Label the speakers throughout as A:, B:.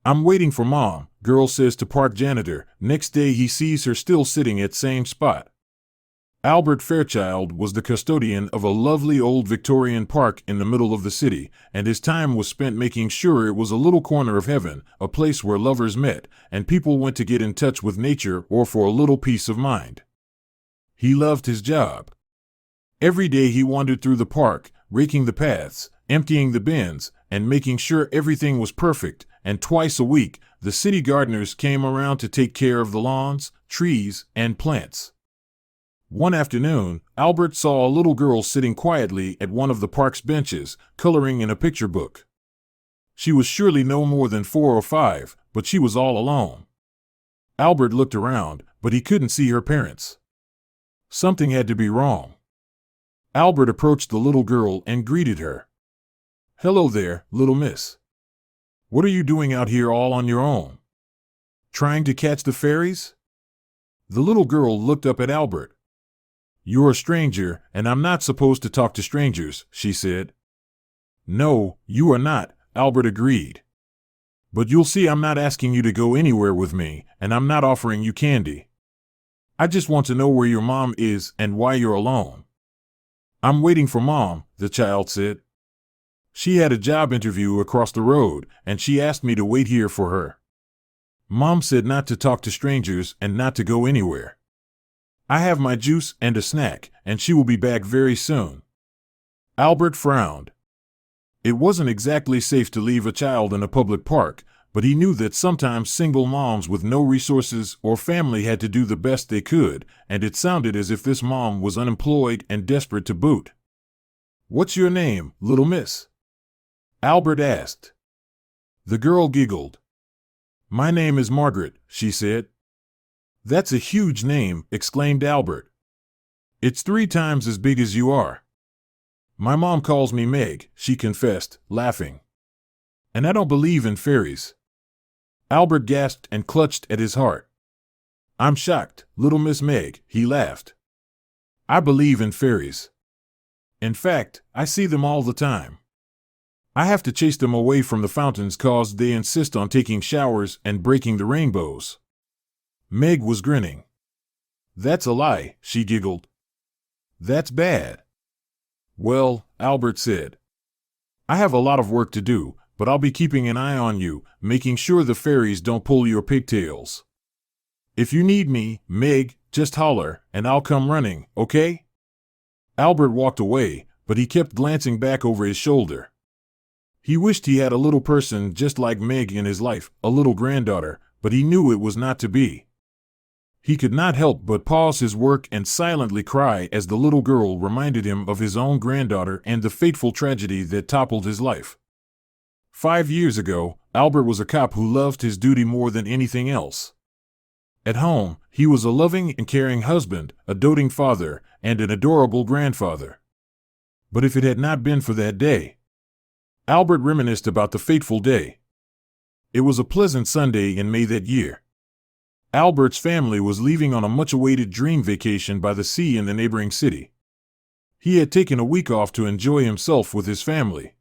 A: I'm waiting for Mom, girl says to park janitor. Next day he sees her still sitting at same spot. Albert Fairchild was the custodian of a lovely old Victorian park in the middle of the city, and his time was spent making sure it was a little corner of heaven, a place where lovers met, and people went to get in touch with nature or for a little peace of mind. He loved his job. Every day he wandered through the park, raking the paths, emptying the bins, and making sure everything was perfect, and twice a week, the city gardeners came around to take care of the lawns, trees, and plants. One afternoon, Albert saw a little girl sitting quietly at one of the park's benches, coloring in a picture book. She was surely no more than 4 or 5, but she was all alone. Albert looked around, but he couldn't see her parents. Something had to be wrong. Albert approached the little girl and greeted her. "Hello there, little miss. What are you doing out here all on your own? Trying to catch the fairies?" The little girl looked up at Albert. "You're a stranger, and I'm not supposed to talk to strangers," she said. "No, you are not," Albert agreed. "But you'll see I'm not asking you to go anywhere with me, and I'm not offering you candy. I just want to know where your mom is and why you're alone." "I'm waiting for Mom," the child said. "She had a job interview across the road, and she asked me to wait here for her. Mom said not to talk to strangers and not to go anywhere. I have my juice and a snack, and she will be back very soon." Albert frowned. It wasn't exactly safe to leave a child in a public park, but he knew that sometimes single moms with no resources or family had to do the best they could, and it sounded as if this mom was unemployed and desperate to boot. "What's your name, little miss?" Albert asked. The girl giggled. "My name is Margaret," she said. "That's a huge name," exclaimed Albert. "It's 3 times as big as you are." "My mom calls me Meg," she confessed, laughing. "And I don't believe in fairies." Albert gasped and clutched at his heart. "I'm shocked, little Miss Meg," he laughed. "I believe in fairies. In fact, I see them all the time. I have to chase them away from the fountains 'cause they insist on taking showers and breaking the rainbows." Meg was grinning. "That's a lie," she giggled. "That's bad." "Well," Albert said, "I have a lot of work to do, but I'll be keeping an eye on you, making sure the fairies don't pull your pigtails. If you need me, Meg, just holler, and I'll come running, okay?" Albert walked away, but he kept glancing back over his shoulder. He wished he had a little person just like Meg in his life, a little granddaughter, but he knew it was not to be. He could not help but pause his work and silently cry as the little girl reminded him of his own granddaughter and the fateful tragedy that toppled his life. 5 years ago, Albert was a cop who loved his duty more than anything else. At home, he was a loving and caring husband, a doting father, and an adorable grandfather. But if it had not been for that day... Albert reminisced about the fateful day. It was a pleasant Sunday in May that year. Albert's family was leaving on a much-awaited dream vacation by the sea in the neighboring city. He had taken a week off to enjoy himself with his family.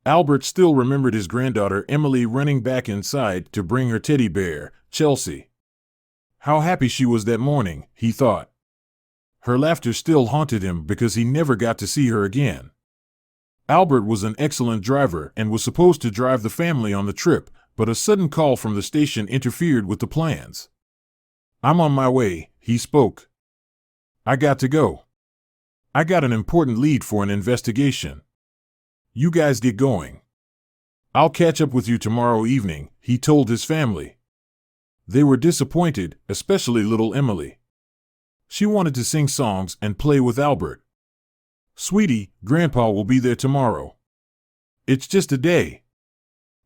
A: Albert still remembered his granddaughter Emily running back inside to bring her teddy bear, Chelsea. How happy she was that morning, he thought. Her laughter still haunted him because he never got to see her again. Albert was an excellent driver and was supposed to drive the family on the trip, but a sudden call from the station interfered with the plans. "I'm on my way," he spoke. "I got to go. I got an important lead for an investigation. You guys get going. I'll catch up with you tomorrow evening," he told his family. They were disappointed, especially little Emily. She wanted to sing songs and play with Albert. "Sweetie, Grandpa will be there tomorrow. It's just a day."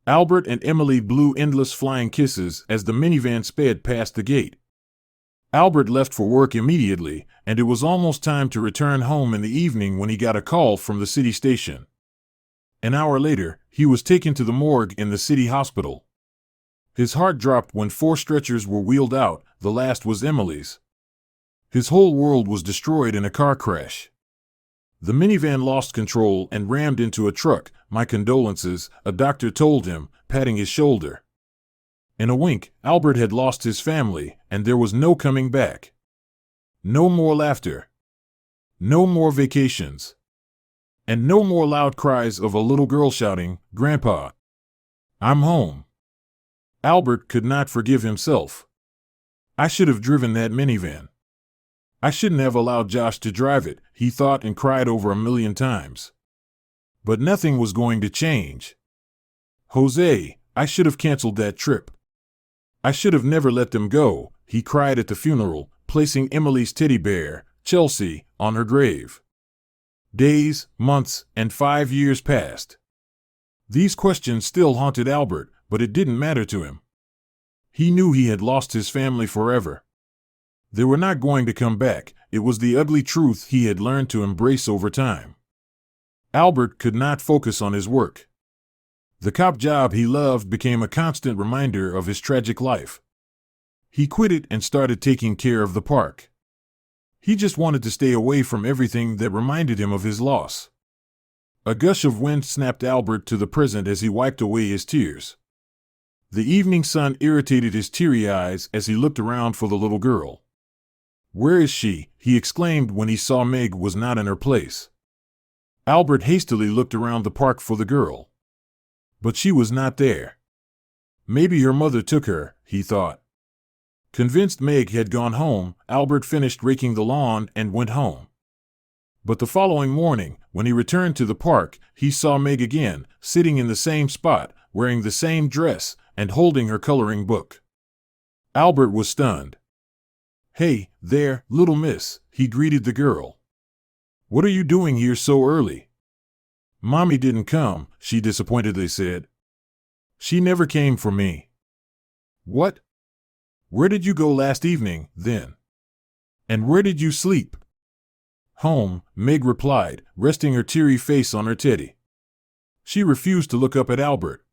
A: Albert and Emily blew endless flying kisses as the minivan sped past the gate. Albert left for work immediately, and it was almost time to return home in the evening when he got a call from the city station. An hour later, he was taken to the morgue in the city hospital. His heart dropped when 4 stretchers were wheeled out, the last was Emily's. His whole world was destroyed in a car crash. The minivan lost control and rammed into a truck. "My condolences," a doctor told him, patting his shoulder. In a wink, Albert had lost his family, and there was no coming back. No more laughter. No more vacations. And no more loud cries of a little girl shouting, "Grandpa, I'm home." Albert could not forgive himself. I should have driven that minivan. I shouldn't have allowed Josh to drive it, he thought and cried over 1,000,000 times. But nothing was going to change. Jose, I should have canceled that trip. I should have never let them go, he cried at the funeral, placing Emily's teddy bear, Chelsea, on her grave. Days, months, and 5 years passed. These questions still haunted Albert, but it didn't matter to him. He knew he had lost his family forever. They were not going to come back. It was the ugly truth he had learned to embrace over time. Albert could not focus on his work. The cop job he loved became a constant reminder of his tragic life. He quit it and started taking care of the park. He just wanted to stay away from everything that reminded him of his loss. A gush of wind snapped Albert to the present as he wiped away his tears. The evening sun irritated his teary eyes as he looked around for the little girl. "Where is she?" he exclaimed when he saw Meg was not in her place. Albert hastily looked around the park for the girl. But she was not there. Maybe her mother took her, he thought. Convinced Meg had gone home, Albert finished raking the lawn and went home. But the following morning, when he returned to the park, he saw Meg again, sitting in the same spot, wearing the same dress, and holding her coloring book. Albert was stunned. "Hey, there, little miss," he greeted the girl. "What are you doing here so early?" "Mommy didn't come," she disappointedly said. "She never came for me." "What? Where did you go last evening, then? And where did you sleep?" "Home," Meg replied, resting her teary face on her teddy. She refused to look up at Albert.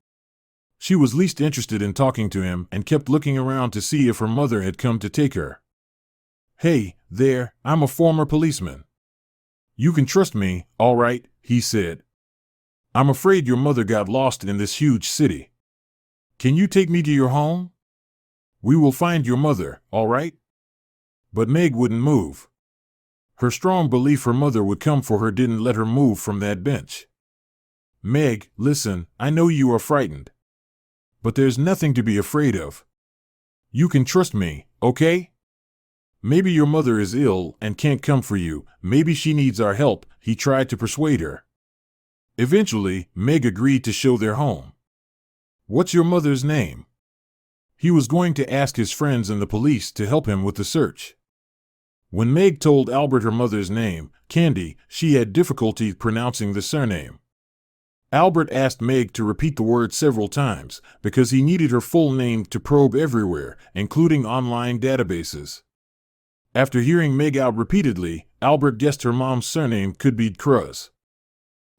A: She was least interested in talking to him and kept looking around to see if her mother had come to take her. "Hey, there, I'm a former policeman. You can trust me, all right," he said. "I'm afraid your mother got lost in this huge city. Can you take me to your home? We will find your mother, all right?" But Meg wouldn't move. Her strong belief her mother would come for her didn't let her move from that bench. "Meg, listen, I know you are frightened. But there's nothing to be afraid of. You can trust me, okay? Maybe your mother is ill and can't come for you. Maybe she needs our help," he tried to persuade her. Eventually, Meg agreed to show their home. "What's your mother's name?" He was going to ask his friends and the police to help him with the search. When Meg told Albert her mother's name, Candy, she had difficulty pronouncing the surname. Albert asked Meg to repeat the word several times because he needed her full name to probe everywhere, including online databases. After hearing Meg out repeatedly, Albert guessed her mom's surname could be Cruz.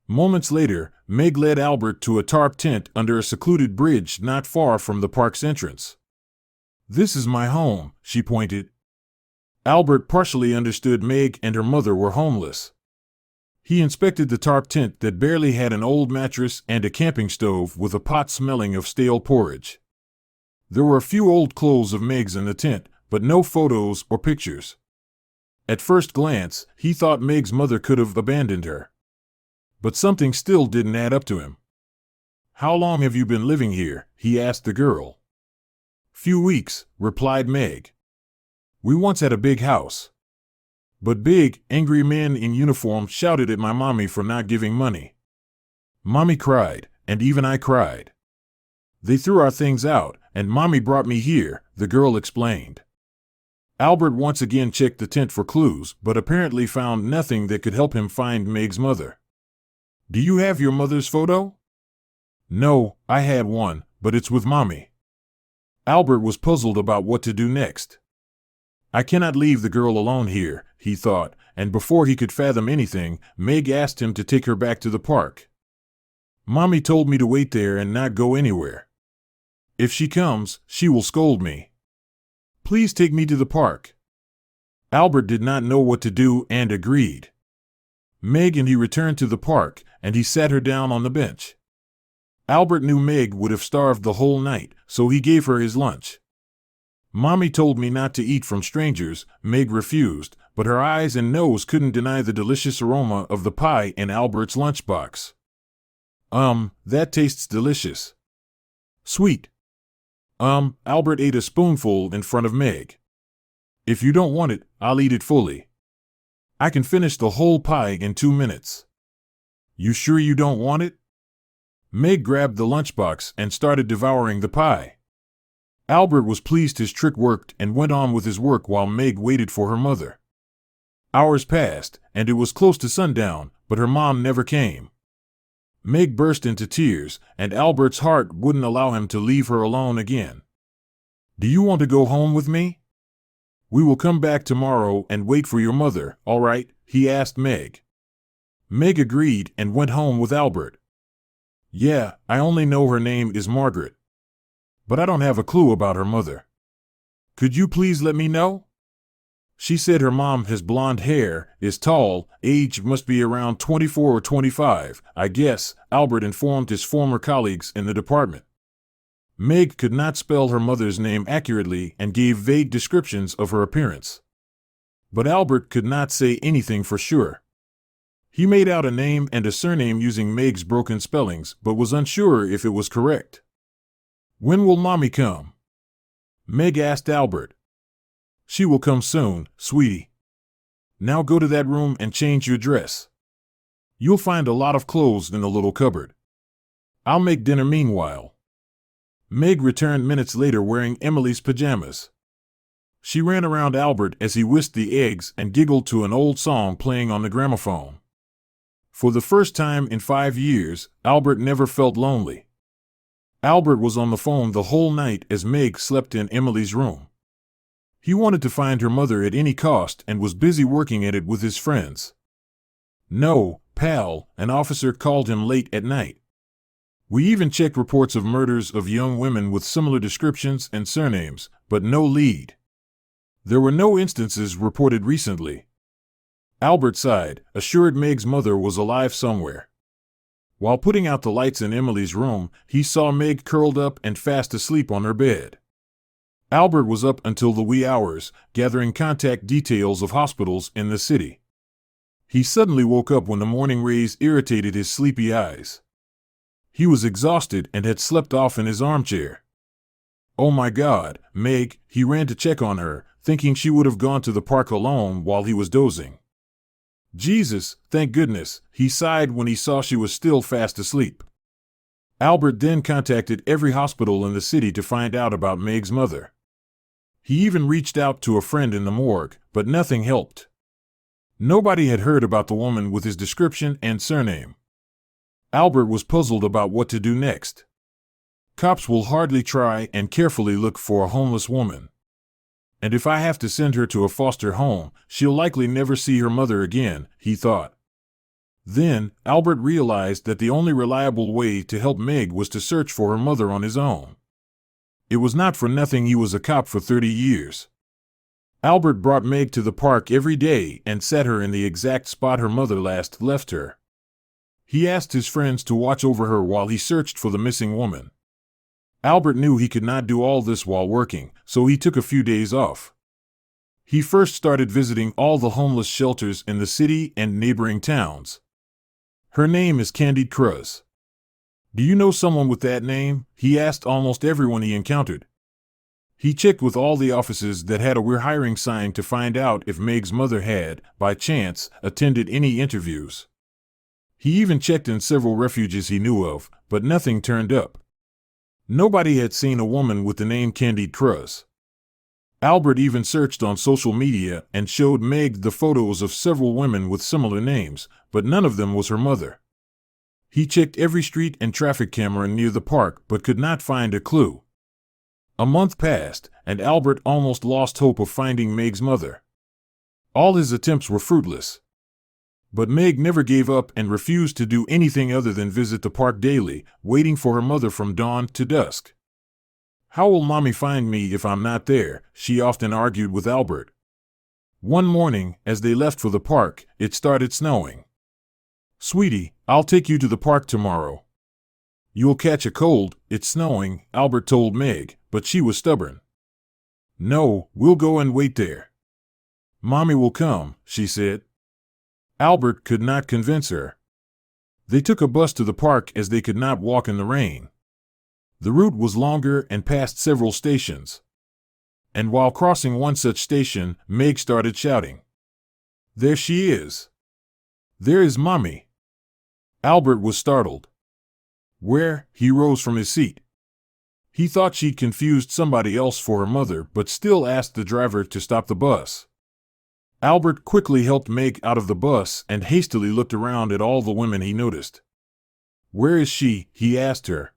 A: Moments later, Meg led Albert to a tarp tent under a secluded bridge not far from the park's entrance. "This is my home," she pointed. Albert partially understood Meg and her mother were homeless. He inspected the tarp tent that barely had an old mattress and a camping stove with a pot smelling of stale porridge. There were a few old clothes of Meg's in the tent, but no photos or pictures. At first glance, he thought Meg's mother could have abandoned her. But something still didn't add up to him. "How long have you been living here?" he asked the girl. "Few weeks," replied Meg. "We once had a big house. But big, angry men in uniform shouted at my mommy for not giving money. Mommy cried, and even I cried. They threw our things out, and Mommy brought me here," the girl explained. Albert once again checked the tent for clues, but apparently found nothing that could help him find Meg's mother. "Do you have your mother's photo?" "No, I had one, but it's with Mommy." Albert was puzzled about what to do next. "I cannot leave the girl alone here," he thought, and before he could fathom anything, Meg asked him to take her back to the park. "Mommy told me to wait there and not go anywhere. If she comes, she will scold me. Please take me to the park." Albert did not know what to do and agreed. Meg and he returned to the park, and he sat her down on the bench. Albert knew Meg would have starved the whole night, so he gave her his lunch. Mommy told me not to eat from strangers, Meg refused, but her eyes and nose couldn't deny the delicious aroma of the pie in Albert's lunchbox. That tastes delicious. Sweet. Albert ate a spoonful in front of Meg. If you don't want it, I'll eat it fully. I can finish the whole pie in 2 minutes. You sure you don't want it? Meg grabbed the lunchbox and started devouring the pie. Albert was pleased his trick worked and went on with his work while Meg waited for her mother. Hours passed, and it was close to sundown, but her mom never came. Meg burst into tears, and Albert's heart wouldn't allow him to leave her alone again. Do you want to go home with me? We will come back tomorrow and wait for your mother, all right? He asked Meg. Meg agreed and went home with Albert. Yeah, I only know her name is Margaret. But I don't have a clue about her mother. Could you please let me know? She said her mom has blonde hair, is tall, age must be around 24 or 25, I guess, Albert informed his former colleagues in the department. Meg could not spell her mother's name accurately and gave vague descriptions of her appearance. But Albert could not say anything for sure. He made out a name and a surname using Meg's broken spellings, but was unsure if it was correct. When will Mommy come? Meg asked Albert. She will come soon, sweetie. Now go to that room and change your dress. You'll find a lot of clothes in the little cupboard. I'll make dinner meanwhile. Meg returned minutes later wearing Emily's pajamas. She ran around Albert as he whisked the eggs and giggled to an old song playing on the gramophone. For the first time in 5 years, Albert never felt lonely. Albert was on the phone the whole night as Meg slept in Emily's room. He wanted to find her mother at any cost and was busy working at it with his friends. No, pal, an officer called him late at night. We even checked reports of murders of young women with similar descriptions and surnames, but no lead. There were no instances reported recently. Albert sighed, assured Meg's mother was alive somewhere. While putting out the lights in Emily's room, he saw Meg curled up and fast asleep on her bed. Albert was up until the wee hours, gathering contact details of hospitals in the city. He suddenly woke up when the morning rays irritated his sleepy eyes. He was exhausted and had slept off in his armchair. Oh my God, Meg, he ran to check on her, thinking she would have gone to the park alone while he was dozing. Jesus, thank goodness, he sighed when he saw she was still fast asleep. Albert then contacted every hospital in the city to find out about Meg's mother. He even reached out to a friend in the morgue, but nothing helped. Nobody had heard about the woman with his description and surname. Albert was puzzled about what to do next. Cops will hardly try and carefully look for a homeless woman. And if I have to send her to a foster home, she'll likely never see her mother again, he thought. Then, Albert realized that the only reliable way to help Meg was to search for her mother on his own. It was not for nothing he was a cop for 30 years. Albert brought Meg to the park every day and set her in the exact spot her mother last left her. He asked his friends to watch over her while he searched for the missing woman. Albert knew he could not do all this while working, so he took a few days off. He first started visiting all the homeless shelters in the city and neighboring towns. Her name is Candied Cruz. Do you know someone with that name? He asked almost everyone he encountered. He checked with all the offices that had a "We're hiring" sign to find out if Meg's mother had, by chance, attended any interviews. He even checked in several refuges he knew of, but nothing turned up. Nobody had seen a woman with the name Candied Cruz. Albert even searched on social media and showed Meg the photos of several women with similar names, but none of them was her mother. He checked every street and traffic camera near the park but could not find a clue. A month passed, and Albert almost lost hope of finding Meg's mother. All his attempts were fruitless. But Meg never gave up and refused to do anything other than visit the park daily, waiting for her mother from dawn to dusk. How will Mommy find me if I'm not there? She often argued with Albert. One morning, as they left for the park, it started snowing. Sweetie, I'll take you to the park tomorrow. You'll catch a cold, it's snowing, Albert told Meg, but she was stubborn. No, we'll go and wait there. Mommy will come, she said. Albert could not convince her. They took a bus to the park as they could not walk in the rain. The route was longer and passed several stations. And while crossing one such station, Meg started shouting. There she is. There is Mommy. Albert was startled. Where? He rose from his seat. He thought she'd confused somebody else for her mother, but still asked the driver to stop the bus. Albert quickly helped Meg out of the bus and hastily looked around at all the women he noticed. Where is she? He asked her.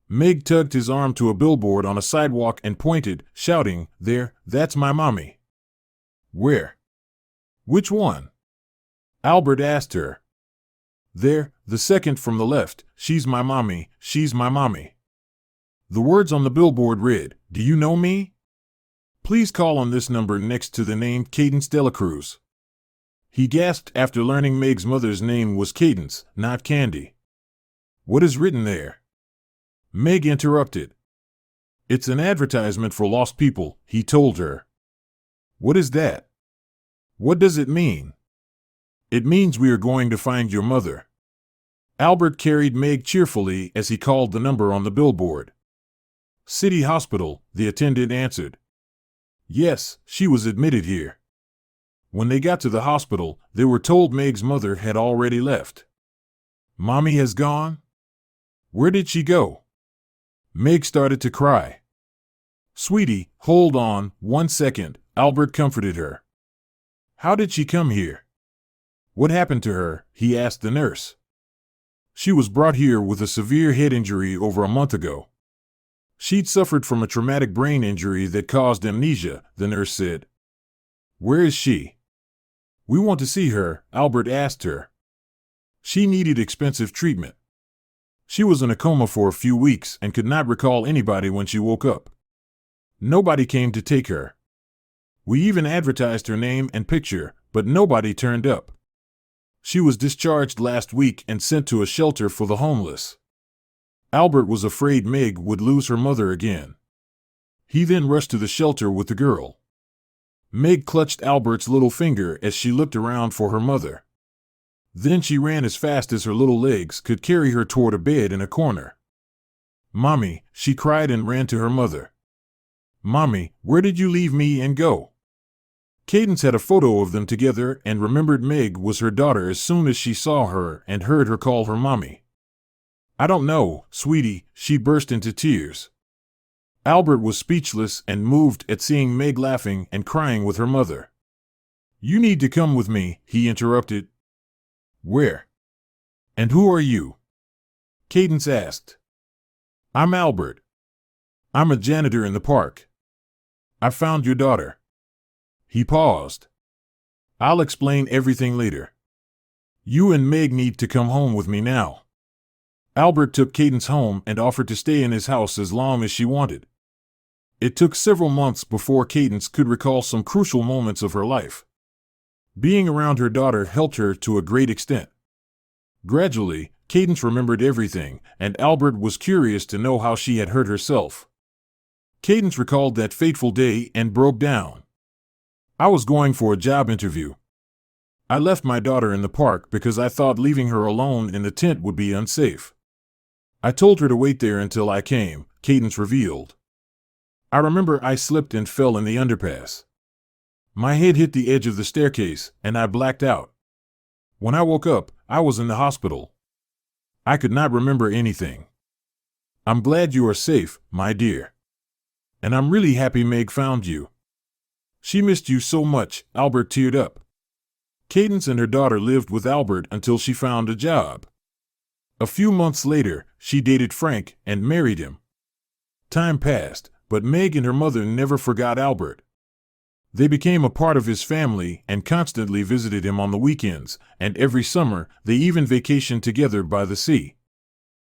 A: Meg tugged his arm to a billboard on a sidewalk and pointed, shouting, There, that's my mommy. Where? Which one? Albert asked her. There, the second from the left, she's my mommy, she's my mommy. The words on the billboard read, Do you know me? Please call on this number next to the name Cadence Delacruz. He gasped after learning Meg's mother's name was Cadence, not Candy. What is written there? Meg interrupted. It's an advertisement for lost people, he told her. What is that? What does it mean? It means we are going to find your mother. Albert carried Meg cheerfully as he called the number on the billboard. City Hospital, the attendant answered. Yes, she was admitted here. When they got to the hospital, they were told Meg's mother had already left. Mommy has gone? Where did she go? Meg started to cry. Sweetie, hold on, 1 second, Albert comforted her. How did she come here? What happened to her? He asked the nurse. She was brought here with a severe head injury over a month ago. She'd suffered from a traumatic brain injury that caused amnesia, the nurse said. Where is she? We want to see her, Albert asked her. She needed expensive treatment. She was in a coma for a few weeks and could not recall anybody when she woke up. Nobody came to take her. We even advertised her name and picture, but nobody turned up. She was discharged last week and sent to a shelter for the homeless. Albert was afraid Meg would lose her mother again. He then rushed to the shelter with the girl. Meg clutched Albert's little finger as she looked around for her mother. Then she ran as fast as her little legs could carry her toward a bed in a corner. Mommy, she cried and ran to her mother. Mommy, where did you leave me and go? Cadence had a photo of them together and remembered Meg was her daughter as soon as she saw her and heard her call her mommy. I don't know, sweetie, she burst into tears. Albert was speechless and moved at seeing Meg laughing and crying with her mother. You need to come with me, he interrupted. Where? And who are you? Cadence asked. I'm Albert. I'm a janitor in the park. I found your daughter. He paused. I'll explain everything later. You and Meg need to come home with me now. Albert took Cadence home and offered to stay in his house as long as she wanted. It took several months before Cadence could recall some crucial moments of her life. Being around her daughter helped her to a great extent. Gradually, Cadence remembered everything, and Albert was curious to know how she had hurt herself. Cadence recalled that fateful day and broke down. I was going for a job interview. I left my daughter in the park because I thought leaving her alone in the tent would be unsafe. I told her to wait there until I came, Cadence revealed. I remember I slipped and fell in the underpass. My head hit the edge of the staircase, and I blacked out. When I woke up, I was in the hospital. I could not remember anything. I'm glad you are safe, my dear. And I'm really happy Meg found you. She missed you so much, Albert teared up. Cadence and her daughter lived with Albert until she found a job. A few months later, she dated Frank and married him. Time passed, but Meg and her mother never forgot Albert. They became a part of his family and constantly visited him on the weekends, and every summer they even vacationed together by the sea.